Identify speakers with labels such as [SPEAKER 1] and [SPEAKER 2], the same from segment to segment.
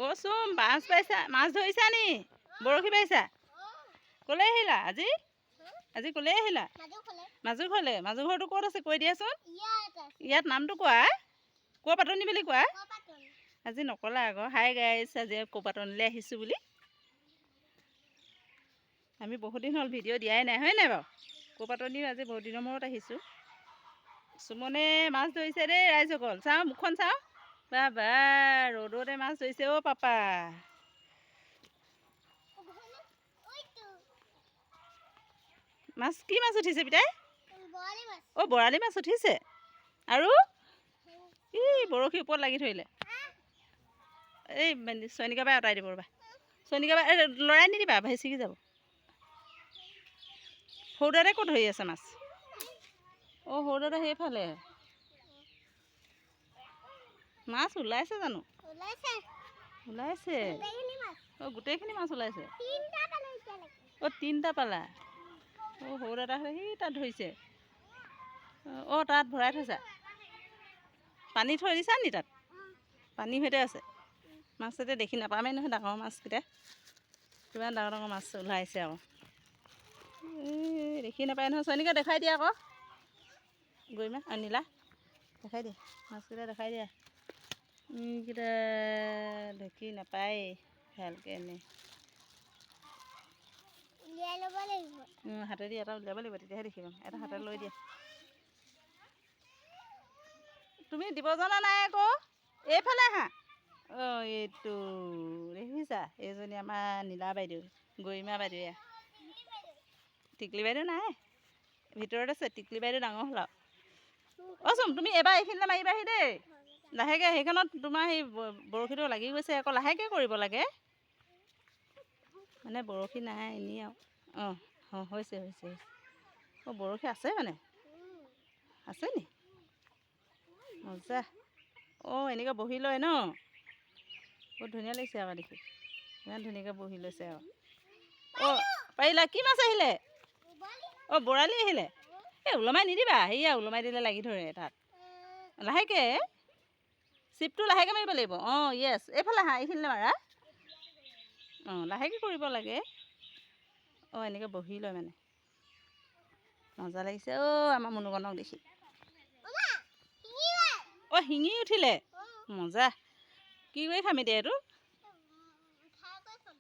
[SPEAKER 1] অ' চোন মাছ পাইছা, মাছ ধৰিছা নি? বৰশী পাইছা? ক'লৈ আহিলা আজি? আজি ক'লৈ আহিলা? মাজু ঘৰলৈ। মাজু ঘৰটো ক'ত আছে কৈ দিয়াচোন। ইয়াত নামটো কোৱা। ক'ৰ পাতনি বুলি কোৱা। আজি নকলা আকৌ। হাই গাইছ, আজি ক'পাতনিলৈ আহিছোঁ বুলি। আমি বহুত দিন হ'ল ভিডিঅ' দিয়াই নাই, হয় নাই বাৰু? ক'পাতনিও আজি বহুত দিনৰ মূৰত আহিছোঁ। সুমনে মাছ ধৰিছে দেই ৰাইজসকল। চাওঁ মুখখন চাওঁ। বা বা ৰ'দতে মাছ ধৰিছে অ' পাপা। মাছ কি মাছ উঠিছে পিতাই? অ' বৰালি মাছ উঠিছে। আৰু ই বৰশী ওপৰত লাগি ধৰিলে। এই চয়নিকা বাই আঁতৰাই দিব ৰ'বা। চয়নিকা বাই লৰাই নিদিবা ভাইছিকি যাব। সৰু দাদাই ক'ত ধৰি আছে মাছ? অ' সৰু দাদা সেইফালে। মাছ ওলাইছে জানো? ওলাইছে। অ' গোটেইখিনি মাছ ওলাইছে। অ' 3টা পালা। অ' সৰু দাদা সি তাত ধৰিছে। অ' তাত ভৰাই থৈছা। পানী থৈ দিছা নি তাত? পানীৰ সৈতে আছে। মাছ এতিয়া দেখি নাপামেই নহয় ডাঙৰ মাছকেইটা। কিমান ডাঙৰ ডাঙৰ মাছ ওলাইছে আকৌ। দেখি নাপায় নহয়। চয়নিকা দেখাই দিয়া আকৌ। গৰিমা নীলা দেখাই দিয়া। মাছকেইটা দেখাই দিয়া। এইকেইটা দেখি নাপায় ভালকৈ এনেই। হাতেদি এটা উলিয়াব লাগিব তেতিয়াহে দেখিব। এটা হাতে লৈ দিয়া। তুমি দিব জনা নাই আকৌ। এইফালে আহা। অ' এইটো দেখিছা এইজনী আমাৰ নীলা বাইদেউ, গৰিমা বাইদেউ এয়া। টিকলি বাইদেউ নাই ভিতৰত আছে। টিকলি বাইদেউ ডাঙৰ হ'ল আৰু। অ' চোন তুমি এবাৰ এইখিনিতে মাৰিবাহি দেই। লাহেকৈ সেইখনত তোমাৰ সেই বৰশীটো লাগি গৈছে আকৌ লাহেকৈ কৰিব লাগে। মানে বৰশী নাই এনেই আৰু। অঁ হৈছে হৈছে। অ' বৰশী আছে মানে? আছে নি? মজা। অ' এনেকৈ বহি লয় ন? বহুত ধুনীয়া লাগিছে আকৌ দেখি। ইমান ধুনীয়াকৈ বহি লৈছে আৰু। অ' পাৰিলা। কি মাছ আহিলে? অ' বৰালি আহিলে। এই ওলমাই নিদিবা। সেয়া ওলমাই দিলে লাগি ধৰে তাত। লাহেকৈ চিপটো লাহেকৈ মাৰিব লাগিব। অঁ য়েছ। এইফালে আহা এইখিনিলৈ মাৰা। অঁ লাহেকৈ কৰিব লাগে। অঁ এনেকৈ বহি লয় মানে। মজা লাগিছে অ' আমাৰ মুনুকণক দেখি। অ' শিঙি উঠিলে। মজা। কি কৰি খাম এতিয়া এইটো?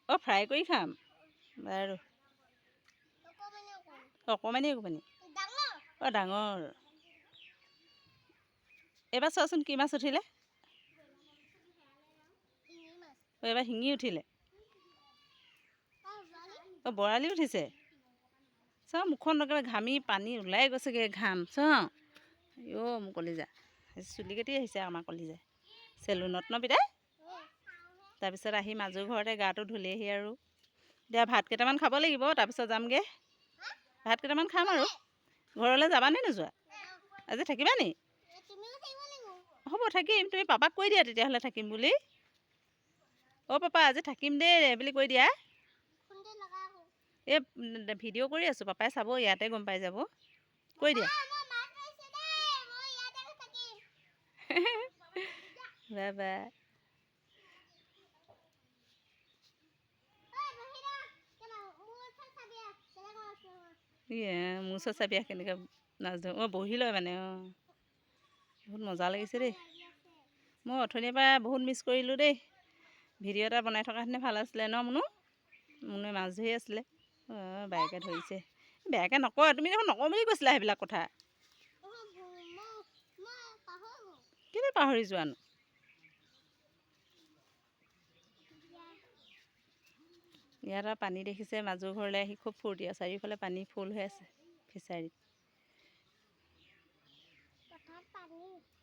[SPEAKER 1] অ' ফ্ৰাই কৰি খাম বাৰু। অকণমানি অকণমানি। অ' ডাঙৰ। এইবাৰ চোৱাচোন কি মাছ উঠিলে। অ' এইবাৰ শিঙি উঠিলে। অ' বৰালি উঠিছে। চাওঁ মুখখন একেবাৰে ঘামি পানী ওলাই গৈছেগৈ ঘাম চাওঁ। অ' মোৰ কলিজা। চুলি কাটি আহিছে আমাৰ কলিজাই চেলুনত ন পিতাই। তাৰপিছত আহি মাজু ঘৰতে গাটো ধুলেহি আৰু। এতিয়া ভাত কেইটামান খাব লাগিব তাৰপিছত যামগৈ। ভাত কেইটামান খাম আৰু। ঘৰলৈ যাবানে নোযোৱা? আজি থাকিবা নি? হ'ব থাকিম। তুমি পাপাক কৈ দিয়া তেতিয়াহ'লে থাকিম বুলি। অ' পাপা আজি থাকিম দেই বুলি কৈ দিয়া। এই ভিডিঅ' কৰি আছোঁ পাপাই চাব ইয়াতে গম পাই যাব। কৈ দিয়া। Bye bye. মোৰ ওচৰত চাবি কেনেকৈ নাচ ধৰোঁ। অঁ বহি লয় মানে। অঁ বহুত মজা লাগিছে দেই। মই অথনিৰ পৰা বহুত মিছ কৰিলোঁ দেই। ভিডিঅ' এটা বনাই থকাহেঁতেনে ভাল আছিলে ন মুনু? মুনুৱে মাছ ধৰি আছিলে। অঁ বাইকে ধৰিছে। বেয়াকৈ নকয়। তুমি দেখোন নকওঁ বুলি কৈছিলা সেইবিলাক কথা। কেলৈ পাহৰি যোৱানো? ইয়াত আৰু পানী দেখিছে মাজু ঘৰলৈ আহি খুব ফূৰ্তি আৰু চাৰিওফালে পানী ফুল হৈ আছে ফিচাৰীত।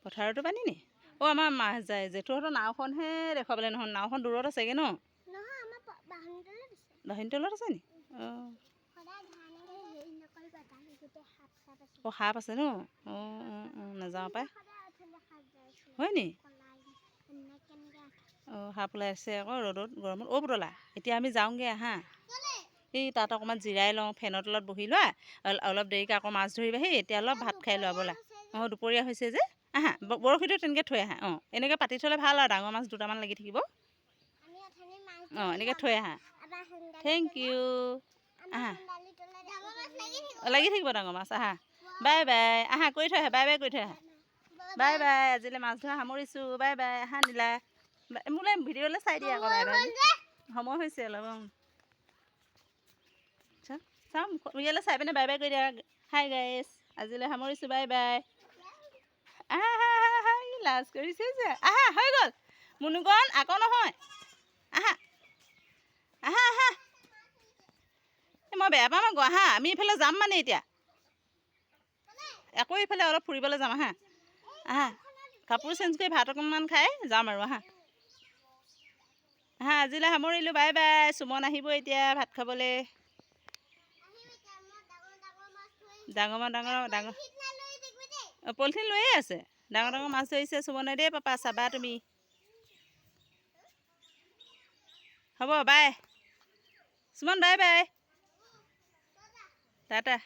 [SPEAKER 1] পথাৰতো পানী নি? অ' আমাৰ জেঠুহঁতৰ নাওখনহে দেখুৱাবলৈ নহয়। নাওখন দূৰত আছেগৈ ন? বাঁহনি তলত আছে নি? অঁ অ' সাপ আছে ন? অঁ নাযাওঁ পাই। হয় নি? অঁ সাপ ওলাই আছে আকৌ ৰ'দত গৰমত। অ' পুতলা এতিয়া আমি যাওঁগৈ আহা। এই তাত অকণমান জিৰাই লওঁ ফেনৰ তলত বহি লোৱা। অলপ দেৰিকৈ আকৌ মাছ ধৰিবাহি। এতিয়া অলপ ভাত খাই লোৱা ব'লা। অঁ দুপৰীয়া হৈছে যে আহা। বৰশীটো তেনেকৈ থৈ আহা। অঁ এনেকৈ পাতি থ'লে ভাল আৰু ডাঙৰ মাছ দুটামান লাগি থাকিব। অঁ এনেকৈ থৈ আহা। Thank you. আহা লাগি থাকিব ডাঙৰ মাছ। আহা বাই বাই। আহা কৰি থৈ আহা। বাই বাই কৰি থৈ আহা। Bye bye. আজিলৈ মাছ ধৰা সামৰিছোঁ। Bye bye. আহা নীলা। মোলৈ ভিডিঅ'লৈ চাই দিয়া আকৌ বাই বাই। সময় হৈছে অলপ। চাওঁ ইয়ালৈ চাই পিনে বাই বাই কৰি দিয়া। হাই গাইছ, আজিলৈ সামৰিছোঁ। Bye bye. আহা আহা আহা। লাজ কৰিছে যে। আহা হৈ গ'ল মুনুকণ। আকৌ নহয়। আহা আহা আহা। মই বেয়া পাম আকৌ। আহা আমি এইফালে যাম মানে এতিয়া আকৌ এইফালে অলপ ফুৰিবলৈ যাম। আহা আহা কাপোৰ চেঞ্জ কৰি ভাত অকণমান খাই যাম আৰু। আহা আহা আজিলৈ সামৰিলোঁ। Bye bye. সুমন আহিব এতিয়া ভাত খাবলৈ। ডাঙৰ ডাঙৰ পলিথিন লৈয়ে আছে। ডাঙৰ ডাঙৰ মাছ ধৰিছে সুমনে দেই। পাপা চাবা তুমি। হ'ব বাই সুমন। Bye bye. টাটা।